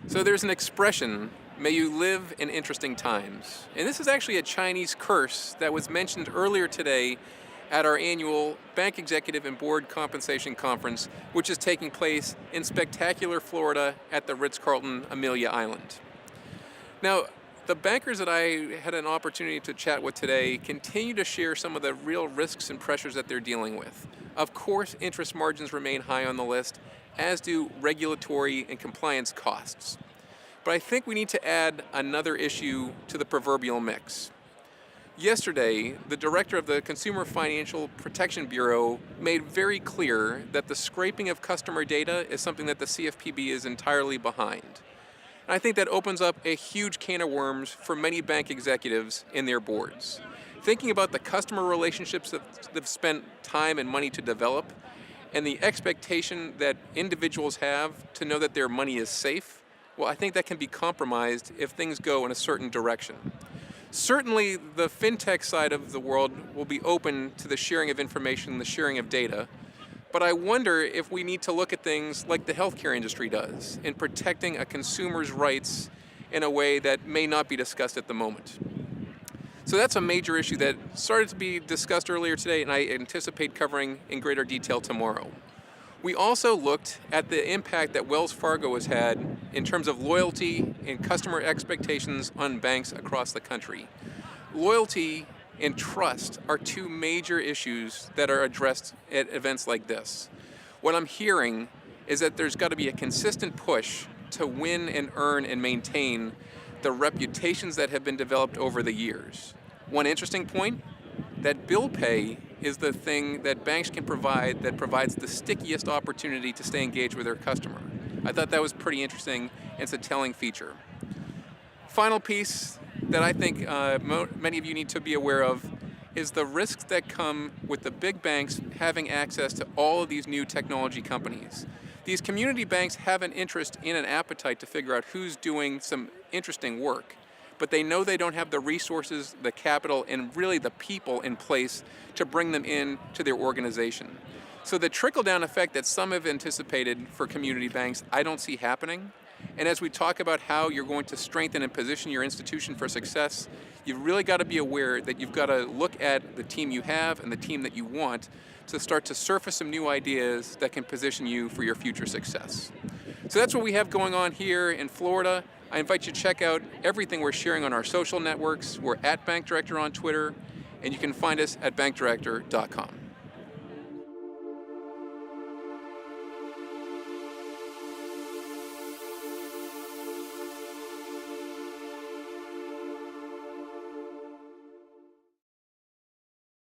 So there's an expression, may you live in interesting times. And this is actually a Chinese curse that was mentioned earlier today at our annual Bank Executive and Board Compensation Conference, which is taking place in spectacular Florida at the Ritz-Carlton Amelia Island. Now, the bankers that I had an opportunity to chat with today continue to share some of the real risks and pressures that they're dealing with. Of course, interest margins remain high on the list, as do regulatory and compliance costs. But I think we need to add another issue to the proverbial mix. Yesterday, the director of the Consumer Financial Protection Bureau made very clear that the scraping of customer data is something that the CFPB is entirely behind. And I think that opens up a huge can of worms for many bank executives in their boards. Thinking about the customer relationships that they've spent time and money to develop, and the expectation that individuals have to know that their money is safe, well, I think that can be compromised if things go in a certain direction. Certainly, the fintech side of the world will be open to the sharing of information, the sharing of data, but I wonder if we need to look at things like the healthcare industry does in protecting a consumer's rights in a way that may not be discussed at the moment. So that's a major issue that started to be discussed earlier today, and I anticipate covering in greater detail tomorrow. We also looked at the impact that Wells Fargo has had in terms of loyalty and customer expectations on banks across the country. Loyalty and trust are two major issues that are addressed at events like this. What I'm hearing is that there's got to be a consistent push to win and earn and maintain the reputations that have been developed over the years. One interesting point, that bill pay is the thing that banks can provide that provides the stickiest opportunity to stay engaged with their customer. I thought that was pretty interesting, and it's a telling feature. Final piece that I think many of you need to be aware of is the risks that come with the big banks having access to all of these new technology companies. These community banks have an interest in an appetite to figure out who's doing some interesting work, but they know they don't have the resources, the capital, and really the people in place to bring them in to their organization. So the trickle-down effect that some have anticipated for community banks, I don't see happening. And as we talk about how you're going to strengthen and position your institution for success, you've really got to be aware that you've got to look at the team you have and the team that you want to start to surface some new ideas that can position you for your future success. So that's what we have going on here in Florida. I invite you to check out everything we're sharing on our social networks. We're at Bank Director on Twitter, and you can find us at bankdirector.com.